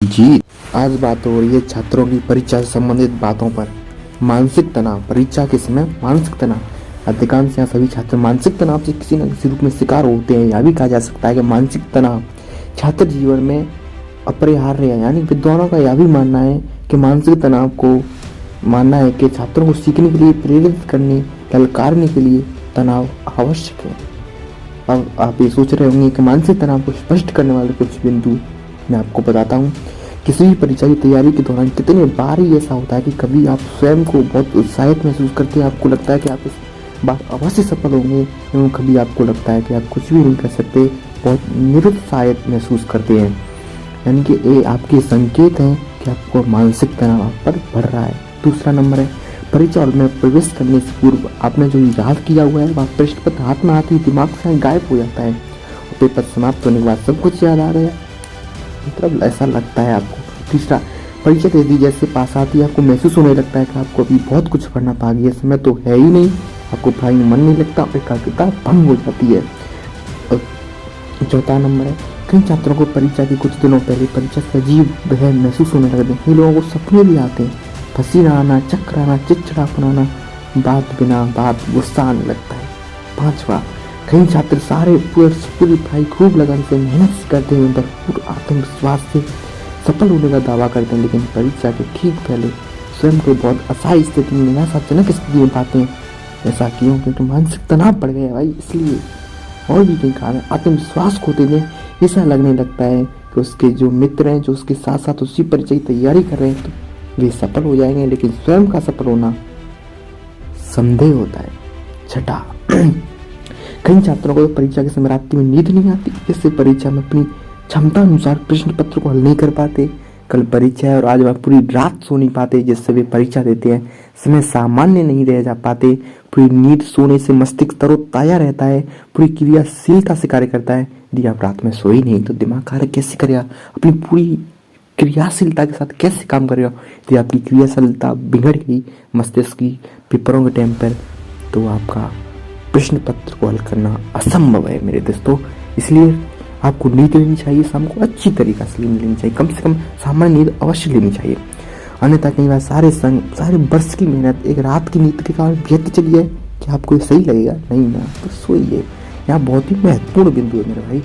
जी, आज बात हो रही है छात्रों की परीक्षा से संबंधित बातों पर। मानसिक तनाव, परीक्षा के समय मानसिक तनाव। अधिकांश या सभी छात्र मानसिक तनाव से किसी न किसी रूप में शिकार होते हैं। यह भी कहा जा सकता है कि मानसिक तनाव छात्र जीवन में अपरिहार्य है। यानी विद्वानों का यह भी मानना है कि मानसिक तनाव को मानना है कि छात्रों को सीखने के लिए प्रेरित करने, ललकारने के लिए तनाव आवश्यक है। अब आप ये सोच रहे होंगे कि मानसिक तनाव को स्पष्ट करने वाले कुछ बिंदु मैं आपको बताता हूँ। किसी भी परीक्षा की तैयारी के दौरान कितने बार ही ऐसा होता है कि कभी आप स्वयं को बहुत उत्साहित महसूस करते हैं, आपको लगता है कि आप इस बार अवश्य सफल होंगे, एवं कभी आपको लगता है कि आप कुछ भी नहीं कर सकते, बहुत निरुत्साहित महसूस करते हैं। यानी कि ये आपके संकेत हैं कि आपको मानसिक तनाव आप पर बढ़ रहा है। दूसरा नंबर है, परीक्षा हॉल में प्रवेश करने से पूर्व आपने जो याद किया हुआ है वह प्रश्न पत्र हाथ में आते ही दिमाग से गायब हो जाता है और पेपर समाप्त होने के बाद सब कुछ याद आ गया, मतलब ऐसा लगता है आपको। तीसरा, परीक्षा दे दी जैसे पास आती है आपको महसूस होने लगता है कि आपको अभी बहुत कुछ पढ़ना बाकी है, समय तो है ही नहीं, आपको पढ़ाई में मन नहीं लगता, एकाग्रता भंग हो जाती है। और चौथा नंबर है, कई छात्रों को परीक्षा के कुछ दिनों पहले परीक्षा से अजीब भय महसूस होने लगते हैं। कई लोगों को सपने भी आते हैं, पसीना आना, चक्कर आना, चिड़चिड़ापन आना, बात बिना बात गुस्सा आने लगता है। पांचवा, कई छात्र पूरी पढ़ाई खूब लगन से मेहनत से करते हुए भरपूर आत्मविश्वास से सफल होने का दावा करते हैं, लेकिन परीक्षा के ठीक पहले स्वयं को बहुत असहाय स्थिति में, निराशाजनक स्थिति में पाते हैं। ऐसा क्यों? क्योंकि मानसिक तनाव बढ़ गया भाई, इसलिए। और भी कई कारण, आत्मविश्वास खोते हुए ऐसा लगने लगता है कि उसके जो मित्र हैं, जो उसके साथ साथ उसी परीक्षा की तैयारी कर रहे हैं, तो वे सफल हो जाएंगे, लेकिन स्वयं का सफल होना संदेह होता है। छठा, कई छात्रों को परीक्षा के समय रात में नींद नहीं आती, इससे परीक्षा में अपनी क्षमता अनुसार प्रश्न पत्र को हल नहीं कर पाते। कल परीक्षा है और आज वह पूरी रात सो नहीं पाते, जिससे वे परीक्षा देते हैं समय सामान्य नहीं रह जा पाते। पूरी नींद सोने से मस्तिष्क तरोताजा रहता है, पूरी क्रियाशीलता से कार्य करता है। यदि आप रात में सोई नहीं तो दिमाग कार्य कैसे करेगा, अपनी पूरी क्रियाशीलता के साथ कैसे काम करेगा? यदि आपकी क्रियाशीलता बिगड़ गई मस्तिष्क की पेपरों के टाइम पर, तो आपका प्रश्न पत्र को हल करना असंभव है मेरे दोस्तों। इसलिए आपको नींद लेनी चाहिए, शाम को अच्छी तरीके से नींद लेनी चाहिए, कम से कम सामान्य नींद अवश्य लेनी चाहिए। अन्यथा कई बार सारे वर्ष की मेहनत एक रात की नींद के कारण व्यर्थ चली जाए, क्या आपको ये सही लगेगा? नहीं ना, तो सोइए। यहाँ बहुत ही महत्वपूर्ण बिंदु है मेरे भाई।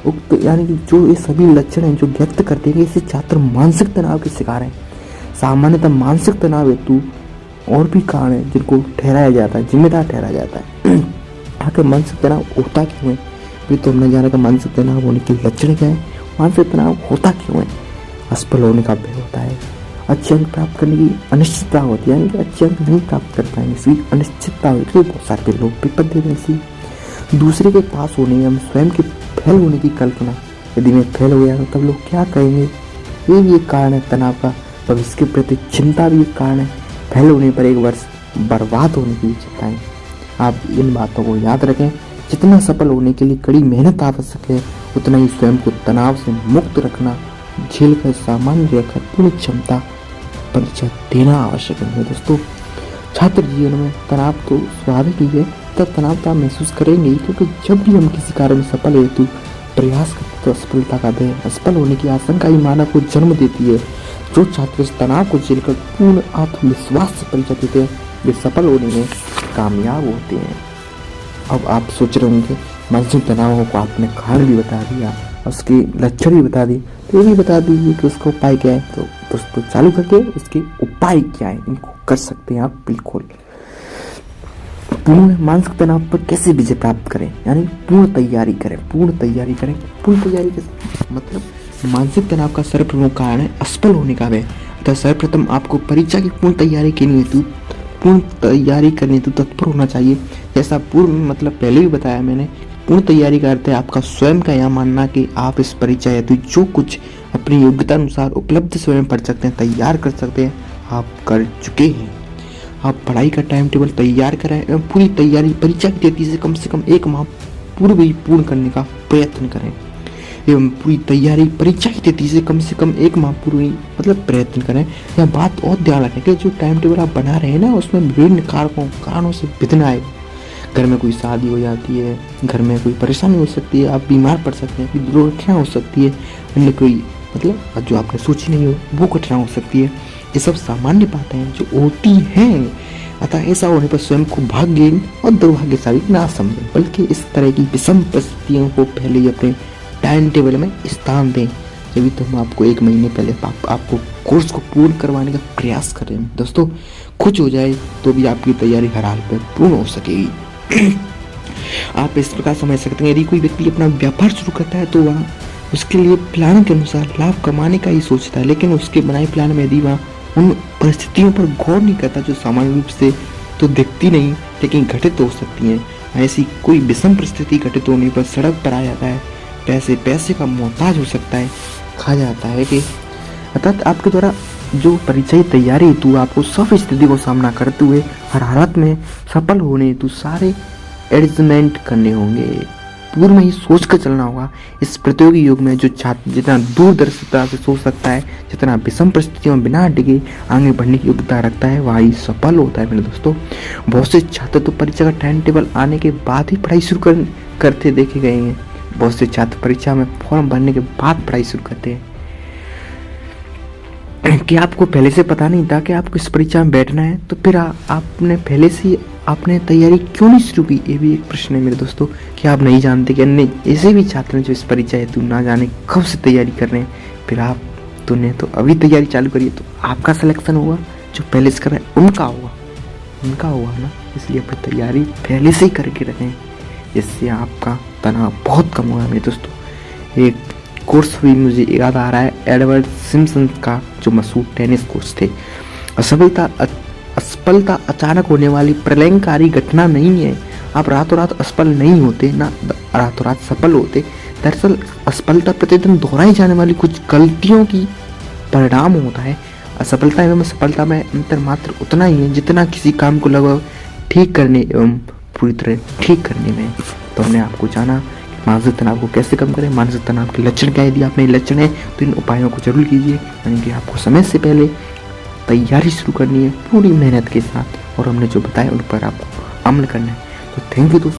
उक्त यानी कि जो ये सभी लक्षण हैं जो व्यक्त करते हैं कि इसे छात्र मानसिक तनाव के शिकार हैं। सामान्यतः मानसिक तनाव हेतु और भी कारण है जिनको ठहराया जाता है, जिम्मेदार ठहराया जाता है। आखिर मानसिक तनाव होता क्यों है? फिर तो हमने जाना कि मानसिक तनाव होने के लक्षण क्या है, मानसिक तनाव होता क्यों है। असफल होने का भय होता है, अच्छे अंक प्राप्त करने की अनिश्चितता होती है, यानी कि अच्छे अंक नहीं प्राप्त कर पाएंगे, इसकी अनिश्चितता होती है। बहुत सारे लोग पेपर दे रहे हैं। दूसरे के पास होने, हम स्वयं के फेल होने की कल्पना, यदि मैं फेल हो गया तो तब लोग क्या कहेंगे, ये भी एक कारण है तनाव का। भविष्य के प्रति चिंता भी एक कारण है, फेल होने पर एक वर्ष बर्बाद होने की चिंता है। आप इन बातों को याद रखें। जितना सफल होने के लिए कड़ी मेहनत आवश्यक है, उतना ही स्वयं को तनाव से मुक्त रखना, झेल कर सामान्य रहकर पूरी क्षमता परीक्षा देना आवश्यक है दोस्तों। छात्र जीवन में तनाव तो स्वाभाविक ही है, तब तनाव तो आप महसूस करेंगे ही, क्योंकि जब भी हम किसी कार्य में सफल हेतु प्रयास करते तो असफलता का भय, असफल होने की आशंका ही मानव को जन्म देती है। जो छात्र इस तनाव को झेलकर पूर्ण आत्मविश्वास से परीक्षा देते हैं, वे सफल होने में कामयाब होते हैं। अब आप सोच रहे होंगे मानसिक तनाव को आपने कारण भी बता दिया, उसके लक्षण भी बता दिए, तो ये भी बता दीजिए कि उसका उपाय क्या है। तो दोस्तों चालू करके उसके उपाय क्या है, इनको कर सकते हैं आप बिल्कुल। पूर्ण मानसिक तनाव पर कैसे विजय प्राप्त करें, यानी पूर्ण तैयारी करें। पूर्ण तैयारी कैसे, मतलब मानसिक तनाव का सर्वप्रथम कारण है असफल होने का भय। अतः सर्वप्रथम आपको परीक्षा की पूर्ण तैयारी करने हेतु तत्पर होना चाहिए। जैसा पूर्व में मतलब पहले भी बताया मैंने, पूर्ण तैयारी का अर्थ है आपका स्वयं का यह मानना कि आप इस परीक्षा हेतु जो कुछ अपनी योग्यता अनुसार उपलब्ध स्वयं पढ़ सकते हैं, तैयार कर सकते हैं, आप कर चुके हैं। आप पढ़ाई का टाइम टेबल तैयार करें एवं पूरी तैयारी परीक्षा की तिथि से कम 1 माह पूर्व ही पूर्ण करने का प्रयत्न करें, एवं पूरी तैयारी परीक्षा की तिथि से कम 1 माह पूर्व ही मतलब प्रयत्न करें। यह बात और ध्यान रखें कि जो टाइम टेबल आप बना रहे हैं ना, उसमें विभिन्न कारणों से विघ्न आए। घर में कोई शादी हो जाती है, घर में कोई परेशानी हो सकती है, आप बीमार पड़ सकते हैं, कोई दुर्घटना हो सकती है, अन्य कोई मतलब जो आपने सोची नहीं हो वो घटना हो सकती है। ये सब सामान्य बातें हैं जो होती हैं। अतः ऐसा होने पर स्वयं को भाग्यहीन और दुर्भाग्यशाली ना समझें, बल्कि इस तरह की विषम परिस्थितियों को पहले ही अपने टाइम टेबल में स्थान दें। जब तो हम आपको 1 महीने पहले आपको कोर्स को पूर्ण करवाने का प्रयास कर रहे हैं दोस्तों। कुछ हो जाए तो भी आपकी तैयारी हर हाल पर पूर्ण हो सकेगी। आप इस प्रकार समझ सकते हैं, यदि कोई व्यक्ति अपना व्यापार शुरू करता है तो वह उसके लिए प्लान के अनुसार लाभ कमाने का ही सोचता है, लेकिन उसके बनाए प्लान में यदि वह उन परिस्थितियों पर गौर नहीं करता जो सामान्य रूप से तो दिखती नहीं लेकिन घटित हो सकती हैं। ऐसी कोई विषम परिस्थिति घटित होने पर सड़क पर आ जाता है, पैसे का मोहताज हो सकता है, कहा जाता है कि अर्थात आपके द्वारा जो परिचय तैयारी हेतु आपको सब स्थिति को सामना करते हुए हर हालत में सफल होने हेतु सारे एडजस्टमेंट करने होंगे, पूर्व में ही सोच कर चलना होगा। इस प्रतियोगी युग में जो छात्र जितना दूरदर्शिता से सोच सकता है, जितना विषम परिस्थितियों में बिना डिगे आगे बढ़ने की योग्यता रखता है, वह ही सफल होता है मेरे दोस्तों। बहुत से छात्र तो परीक्षा का टाइम टेबल आने के बाद ही पढ़ाई शुरू करते देखे गए हैं। बहुत से छात्र परीक्षा में फॉर्म भरने के बाद पढ़ाई शुरू करते हैं। कि आपको पहले से पता नहीं था कि आपको इस परीक्षा में बैठना है, तो फिर आपने पहले से आपने तैयारी क्यों नहीं शुरू की? ये भी एक प्रश्न है मेरे दोस्तों कि आप नहीं जानते कि अन्य ऐसे भी छात्र हैं जो इस परीक्षा हेतु ना जाने कब से तैयारी कर रहे हैं, फिर आप तुमने तो अभी तैयारी चालू करिए तो आपका सिलेक्शन होगा। जो पहले से कर रहे हैं उनका होगा ना। इसलिए अपनी तैयारी पहले से ही करके रखें, जिससे आपका तनाव बहुत कम होगा मेरे दोस्तों। एक कोर्स भी मुझे याद आ रहा है, एडवर्ड सिम्पसन का, जो मशहूर टेनिस कोच थे। असफलता अचानक होने वाली प्रलयंकारी घटना नहीं है। आप रातों रात असफल नहीं होते, ना रातों रात सफल होते। दरअसल असफलता प्रतिदिन दोहराई जाने वाली कुछ गलतियों की परिणाम होता है। असफलता एवं सफलता में अंतर मात्र उतना ही है जितना किसी काम को लगभग ठीक करने एवं पूरी तरह ठीक करने में। तो हमने आपको जाना मानसिक तनाव को कैसे कम करें, मानसिक तनाव के लक्षण क्या है। यदि आपने लक्षण है तो इन उपायों को जरूर कीजिए, यानी कि आपको समय से पहले तैयारी शुरू करनी है पूरी मेहनत के साथ, और हमने जो बताया उन पर आपको अमल करना है। तो थैंक यू दोस्तों।